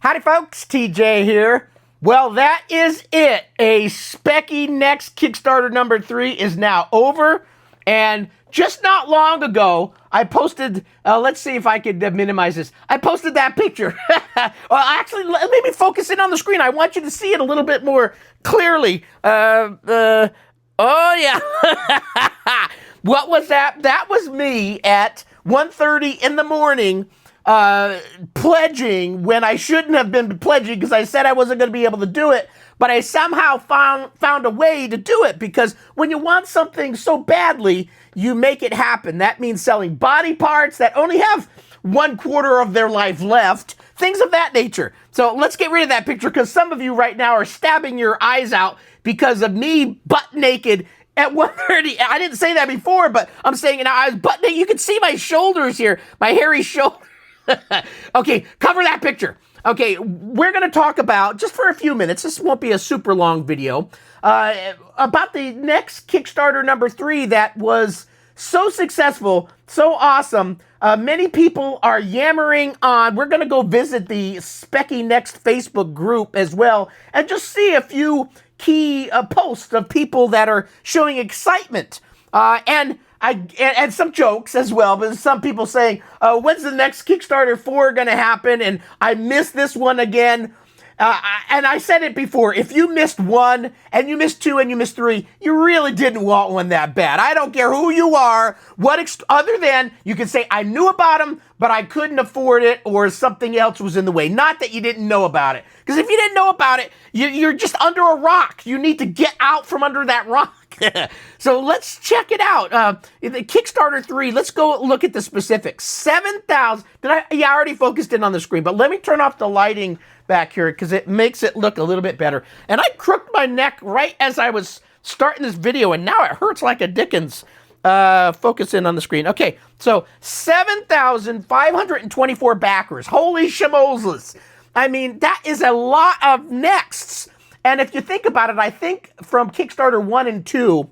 Howdy folks, TJ here. Well, that is it. A Specky Next Kickstarter number 3 is now over. And just not long ago, I posted, let's see if I could minimize this. I posted that picture. Well, actually, let me focus in on the screen. I want you to see it a little bit more clearly. Oh yeah. What was that? That was me at 1:30 in the morning, pledging when I shouldn't have been pledging because I said I wasn't going to be able to do it, but I somehow found a way to do it, because when you want something so badly, you make it happen. That means selling body parts that only have 1/4 of their life left, things of that nature. So let's get rid of that picture, because some of you right now are stabbing your eyes out because of me butt naked at 1:30. I didn't say that before, but I'm saying it now. I was butt naked. You can see my shoulders here, my hairy shoulder. Okay, cover that picture. Okay, we're going to talk about, just for a few minutes, this won't be a super long video, about the Next Kickstarter number 3 that was so successful, so awesome. Many people are yammering on. We're going to go visit the Specky Next Facebook group as well and just see a few key posts of people that are showing excitement. And some jokes as well, but some people saying, when's the next Kickstarter 4 going to happen? And I missed this one again. And I said it before, if you missed 1 and you missed 2 and you missed 3, you really didn't want one that bad. I don't care who you are, other than you can say, I knew about them, but I couldn't afford it, or something else was in the way. Not that you didn't know about it. Because if you didn't know about it, you're just under a rock. You need to get out from under that rock. So let's check it out. The Kickstarter 3, let's go look at the specifics. 7,000, I already focused in on the screen, but let me turn off the lighting back here because it makes it look a little bit better. And I crooked my neck right as I was starting this video, and now it hurts like a dickens. Focus in on the screen. Okay, so 7,524 backers. Holy shimoses. I mean, that is a lot of Nexts. And if you think about it, I think from Kickstarter 1 and 2,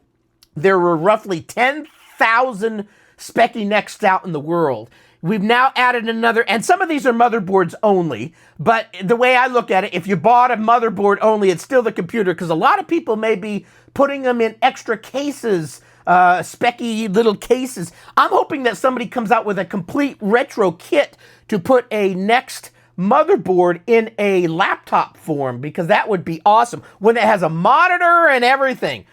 there were roughly 10,000 Specky Nexts out in the world. We've now added another, and some of these are motherboards only, but the way I look at it, if you bought a motherboard only, it's still the computer, because a lot of people may be putting them in extra cases, specky little cases. I'm hoping that somebody comes out with a complete retro kit to put a Next motherboard in a laptop form, because that would be awesome when it has a monitor and everything.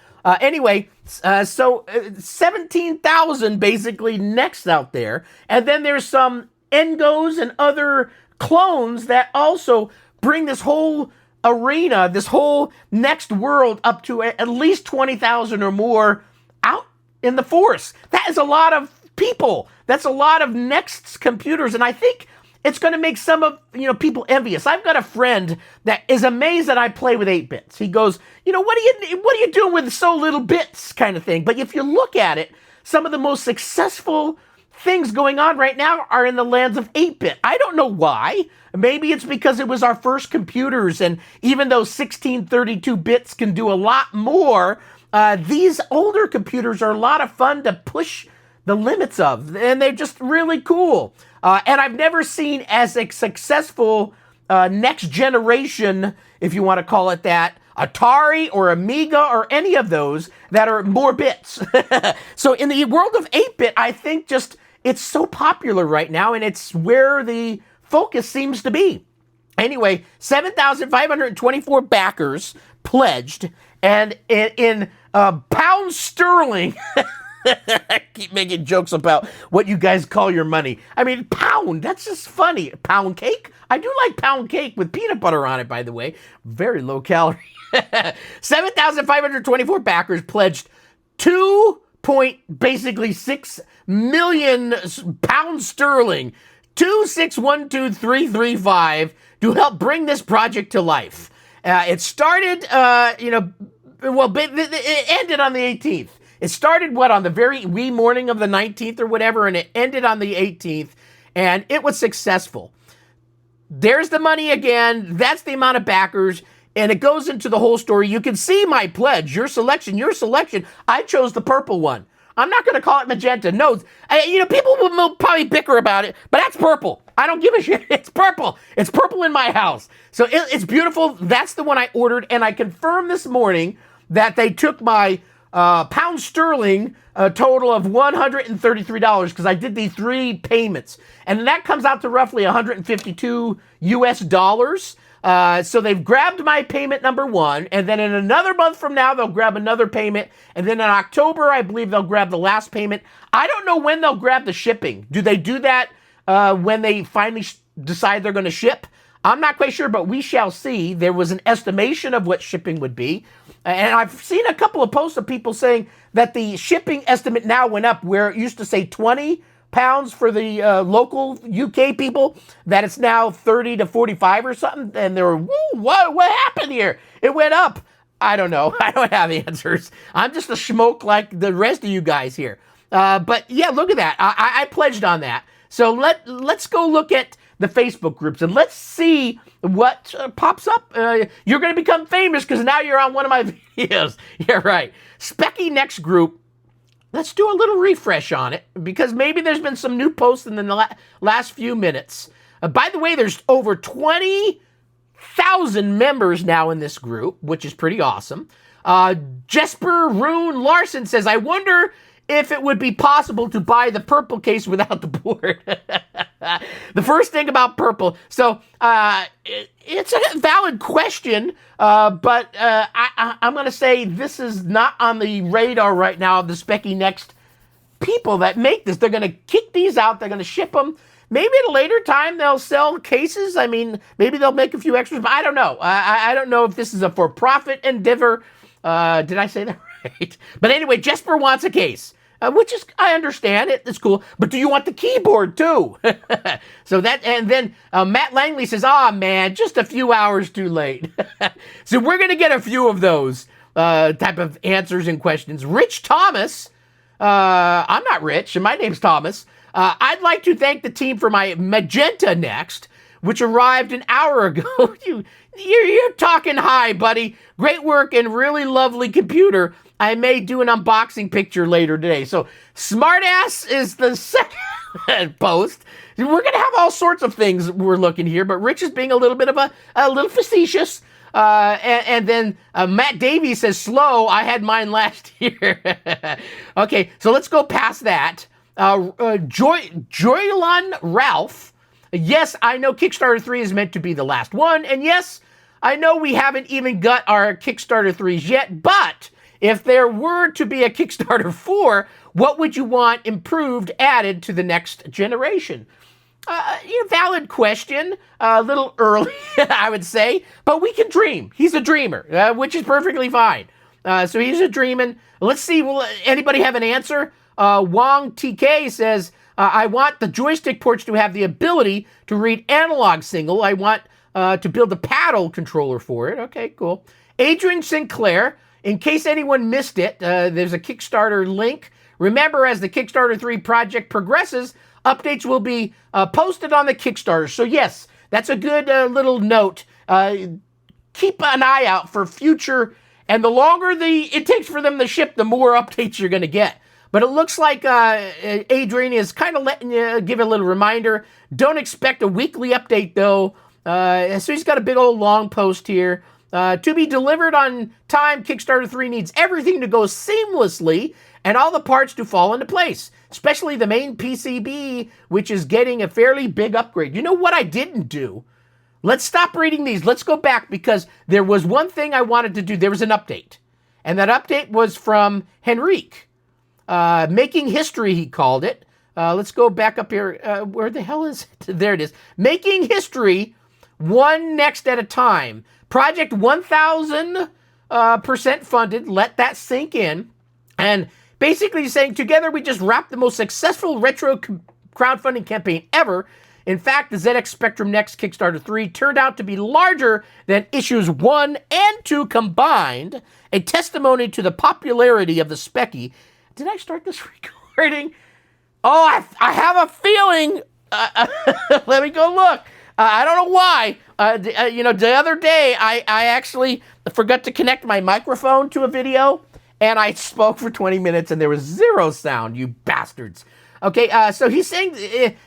Anyway, so 17,000 basically Nexts out there, and then there's some Engos and other clones that also bring this whole arena, this whole Next world up to at least 20,000 or more out in the force. That is a lot of people. That's a lot of Next's computers, and I think it's going to make some of people envious. I've got a friend that is amazed that I play with 8 bits. He goes, what are you doing with so little bits, kind of thing. But if you look at it, some of the most successful things going on right now are in the lands of 8-bit. I don't know why. Maybe it's because it was our first computers, and even though 1632 bits can do a lot more, these older computers are a lot of fun to push the limits of, and they're just really cool. And I've never seen as a successful next generation, if you want to call it that, Atari or Amiga or any of those that are more bits. So in the world of 8-bit, I think just it's so popular right now, and it's where the focus seems to be. Anyway, 7,524 backers pledged, and in pounds sterling, I keep making jokes about what you guys call your money. I mean, pound, that's just funny. Pound cake? I do like pound cake with peanut butter on it, by the way. Very low calorie. 7,524 backers pledged 6 million pounds sterling, 2612335, to help bring this project to life. It started, it ended on the 18th. It started, on the very wee morning of the 19th or whatever, and it ended on the 18th, and it was successful. There's the money again. That's the amount of backers, and it goes into the whole story. You can see my pledge, your selection. I chose the purple one. I'm not going to call it magenta. No, people will probably bicker about it, but that's purple. I don't give a shit. It's purple. It's purple in my house. So it's beautiful. That's the one I ordered. And I confirmed this morning that they took my pound sterling, a total of $133, because I did the 3 payments. And that comes out to roughly 152 US dollars. So they've grabbed my payment number 1, and then in another month from now, they'll grab another payment. And then in October, I believe they'll grab the last payment. I don't know when they'll grab the shipping. Do they do that when they finally decide they're going to ship? I'm not quite sure, but we shall see. There was an estimation of what shipping would be. And I've seen a couple of posts of people saying that the shipping estimate now went up, where it used to say 20 pounds for the local UK people, that it's now 30 to 45 or something. And they were, whoa, what happened here? It went up. I don't know. I don't have answers. I'm just a schmoke like the rest of you guys here. But yeah, look at that. I pledged on that. So let's go look at the Facebook groups and let's see what pops up. You're going to become famous because now you're on one of my videos. Yeah, right. Specky Next group. Let's do a little refresh on it because maybe there's been some new posts in the last few minutes. By the way, there's over 20,000 members now in this group, which is pretty awesome. Jesper Rune Larson says, I wonder if it would be possible to buy the purple case without the board. The first thing about purple. So it's a valid question, but I'm going to say this is not on the radar right now of the Specky Next people that make this. They're going to kick these out. They're going to ship them. Maybe at a later time they'll sell cases. I mean, maybe they'll make a few extras, but I don't know. I don't know if this is a for-profit endeavor. Did I say that right? But anyway, Jesper wants a case. Which is, I understand it, it's cool, but do you want the keyboard too? So that, and then Matt Langley says, man, just a few hours too late. So we're going to get a few of those type of answers and questions. Rich Thomas, I'm not rich, and my name's Thomas. I'd like to thank the team for my Magenta Next, which arrived an hour ago. You're talking high, buddy. Great work and really lovely computer. I may do an unboxing picture later today. So smartass is the second post. We're going to have all sorts of things we're looking here, but Rich is being a little bit of a little facetious. And then Matt Davies says, slow, I had mine last year. Okay, so let's go past that. Joylon Ralph. Yes, I know Kickstarter 3 is meant to be the last one. And yes, I know we haven't even got our Kickstarter 3s yet, but if there were to be a Kickstarter 4, what would you want improved, added to the next generation? Valid question. A little early, I would say, but we can dream. He's a dreamer, which is perfectly fine. So he's a dreaming. Let's see, will anybody have an answer? Wong TK says, I want the joystick ports to have the ability to read analog signal. I want to build a paddle controller for it. Okay, cool. Adrian Sinclair, in case anyone missed it, there's a Kickstarter link. Remember, as the Kickstarter 3 project progresses, updates will be posted on the Kickstarter. So yes, that's a good little note. Keep an eye out for future, and the longer it takes for them to ship, the more updates you're going to get. But it looks like Adrian is kind of letting you give a little reminder. Don't expect a weekly update, though. So he's got a big old long post here. To be delivered on time, Kickstarter 3 needs everything to go seamlessly and all the parts to fall into place, especially the main PCB, which is getting a fairly big upgrade. You know what I didn't do? Let's stop reading these. Let's go back because there was one thing I wanted to do. There was an update, and that update was from Henrique. Making history, he called it. Let's go back up here. Where the hell is it? There it is. Making history, one next at a time. Project 1,000% funded. Let that sink in. And basically saying, together we just wrapped the most successful retro crowdfunding campaign ever. In fact, the ZXSpectrum Next Kickstarter 3 turned out to be larger than issues 1 and 2 combined, a testimony to the popularity of the Specky. Did I start this recording? Oh, I have a feeling. Let me go look. I don't know why. The other day, I actually forgot to connect my microphone to a video, and I spoke for 20 minutes, and there was zero sound, you bastards. Okay, so he's saying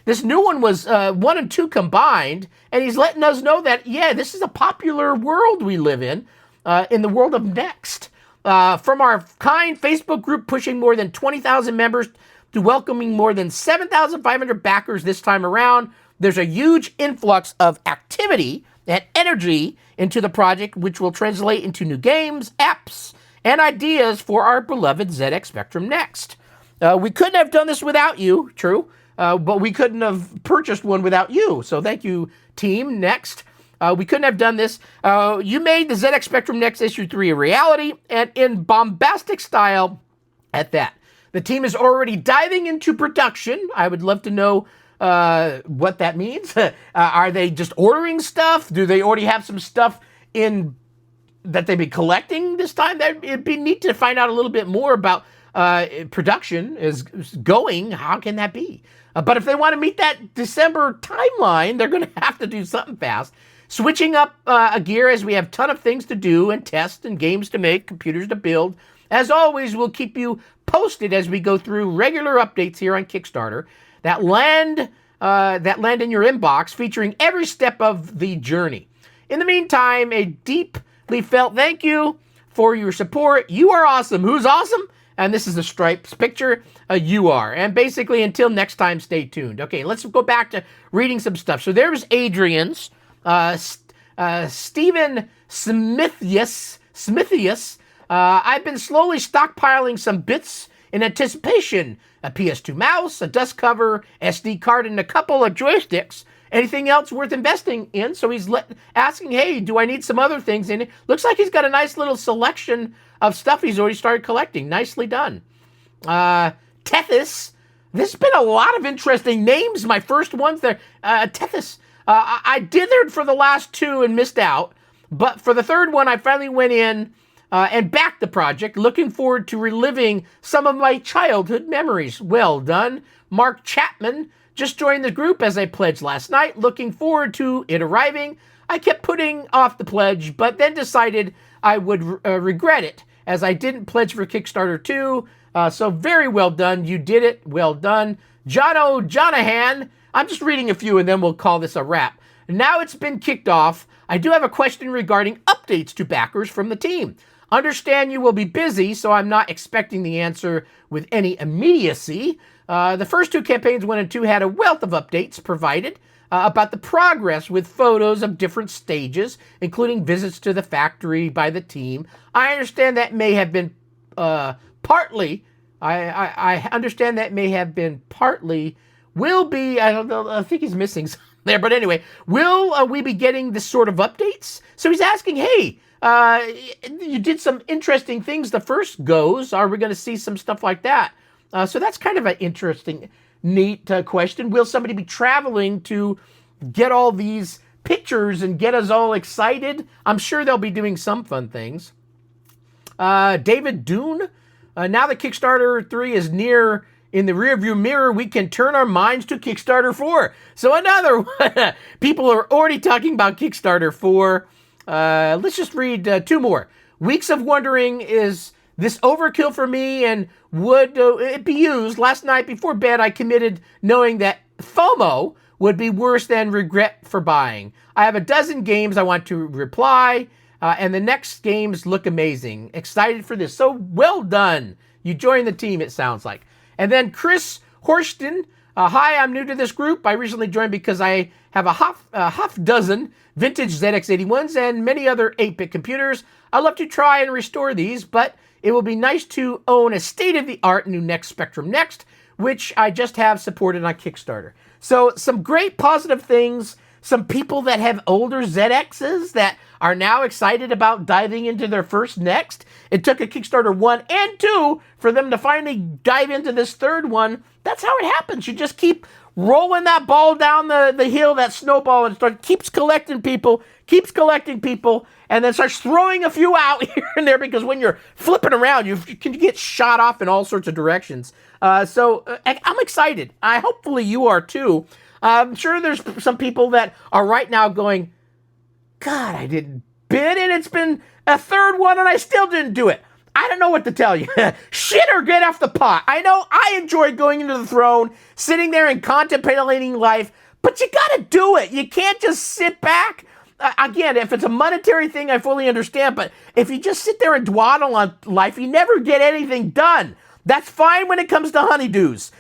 this new one was 1 and 2 combined, and he's letting us know that, yeah, this is a popular world we live in the world of Next. From our kind Facebook group pushing more than 20,000 members to welcoming more than 7,500 backers this time around, there's a huge influx of activity and energy into the project, which will translate into new games, apps, and ideas for our beloved ZXSpectrum Next. We couldn't have done this without you, true, but we couldn't have purchased one without you. So thank you, team Next. We couldn't have done this. You made the ZXSpectrum Next Issue 3 a reality, and in bombastic style at that. The team is already diving into production. I would love to know what that means. Are they just ordering stuff? Do they already have some stuff in that they've been collecting this time? It'd be neat to find out a little bit more about production is going. How can that be? But if they want to meet that December timeline, they're going to have to do something fast. Switching up a gear as we have a ton of things to do and test and games to make, computers to build. As always, we'll keep you posted as we go through regular updates here on Kickstarter that land in your inbox, featuring every step of the journey. In the meantime, a deeply felt thank you for your support. You are awesome. Who's awesome? And this is the Stripes picture. You are. And basically, until next time, stay tuned. Okay, let's go back to reading some stuff. So there's Adrian's. Stephen Smithius. I've been slowly stockpiling some bits in anticipation. A PS2 mouse, a dust cover, SD card, and a couple of joysticks. Anything else worth investing in? So he's asking, hey, do I need some other things in it? Looks like he's got a nice little selection of stuff he's already started collecting. Nicely done. Tethys. There's been a lot of interesting names. My first ones there. Tethys. I dithered for the last 2 and missed out. But for the third one, I finally went in and backed the project. Looking forward to reliving some of my childhood memories. Well done. Mark Chapman just joined the group as I pledged last night. Looking forward to it arriving. I kept putting off the pledge, but then decided I would regret it as I didn't pledge for Kickstarter 2. So very well done. You did it. Well done. Jono Jonahan. I'm just reading a few and then we'll call this a wrap. Now it's been kicked off. I do have a question regarding updates to backers from the team. Understand you will be busy, so I'm not expecting the answer with any immediacy. The first 2 campaigns, 1 and 2, had a wealth of updates provided about the progress with photos of different stages, including visits to the factory by the team. I understand that may have been partly, I understand that may have been partly, will be, I don't know, I think he's missing something there, but anyway, will we be getting this sort of updates? So he's asking, hey, you did some interesting things the first goes. Are we going to see some stuff like that? So that's kind of an interesting, neat question. Will somebody be traveling to get all these pictures and get us all excited? I'm sure they'll be doing some fun things. David Dune. Now that Kickstarter 3 is near in the rearview mirror, we can turn our minds to Kickstarter 4. So another one. People are already talking about Kickstarter 4. Let's just read 2 more. Weeks of wondering, is this overkill for me and would it be used? Last night before bed, I committed knowing that FOMO would be worse than regret for buying. I have a dozen games I want to reply, and the next games look amazing. Excited for this. So well done. You joined the team, it sounds like. And then Chris Horston. Hi, I'm new to this group. I recently joined because I have a half dozen vintage ZX81s and many other 8-bit computers. I'd love to try and restore these, but it will be nice to own a state-of-the-art new Next Spectrum Next, which I just have supported on Kickstarter. So some great positive things. Some people that have older ZXs that are now excited about diving into their first Next. It took a Kickstarter 1 and 2 for them to finally dive into this third one. That's how it happens. You just keep rolling that ball down the hill, that snowball, and keeps collecting people, and then starts throwing a few out here and there, because when you're flipping around, you can get shot off in all sorts of directions. So I'm excited. Hopefully you are too. I'm sure there's some people that are right now going, God, I didn't bid, and it's been a third one and I still didn't do it. I don't know what to tell you. Shit or get off the pot. I know I enjoyed going into the throne, sitting there and contemplating life, but you gotta do it. You can't just sit back. Again, if it's a monetary thing, I fully understand, but if you just sit there and dawdle on life, you never get anything done. That's fine when it comes to honeydews,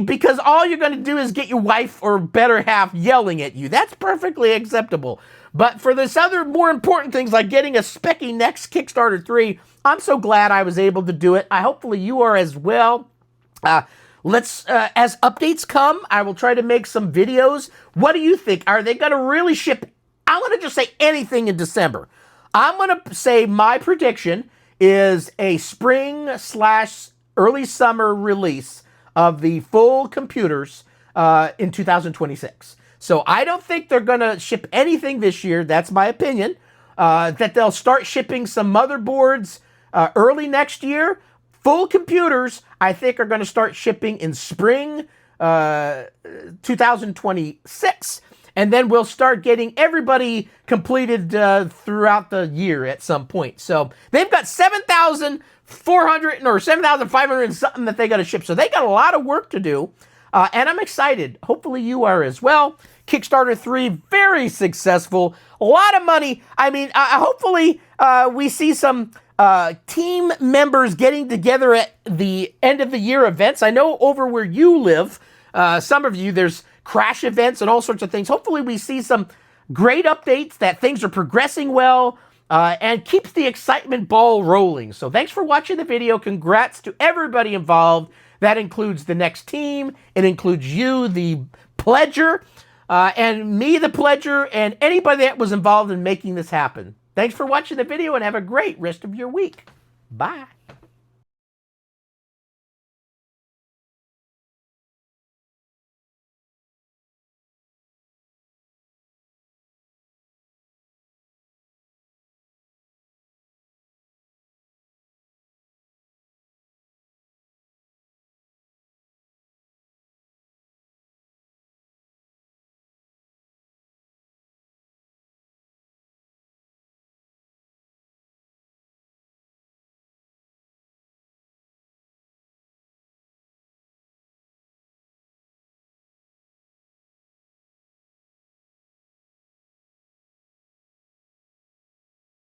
because all you're going to do is get your wife or better half yelling at you. That's perfectly acceptable. But for this other more important things like getting a specky Next Kickstarter 3, I'm so glad I was able to do it. Hopefully you are as well. As updates come, I will try to make some videos. What do you think? Are they going to really ship? I'm going to just say anything in December. I'm going to say my prediction is a spring/early summer release of the full computers in 2026. So I don't think they're going to ship anything this year. That's my opinion. That they'll start shipping some motherboards early next year. Full computers, I think, are going to start shipping in spring 2026. And then we'll start getting everybody completed throughout the year at some point. So they've got 7,400 or 7,500 and something that they got to ship. So they got a lot of work to do. And I'm excited. Hopefully you are as well. Kickstarter 3, very successful. A lot of money. I mean, hopefully we see some team members getting together at the end of the year events. I know over where you live, some of you, there's crash events and all sorts of things. Hopefully we see some great updates, that things are progressing well, and keeps the excitement ball rolling. So thanks for watching the video. Congrats to everybody involved. That includes the Next team. It includes you, the pledger, and me, the pledger, and anybody that was involved in making this happen. Thanks for watching the video and have a great rest of your week. Bye.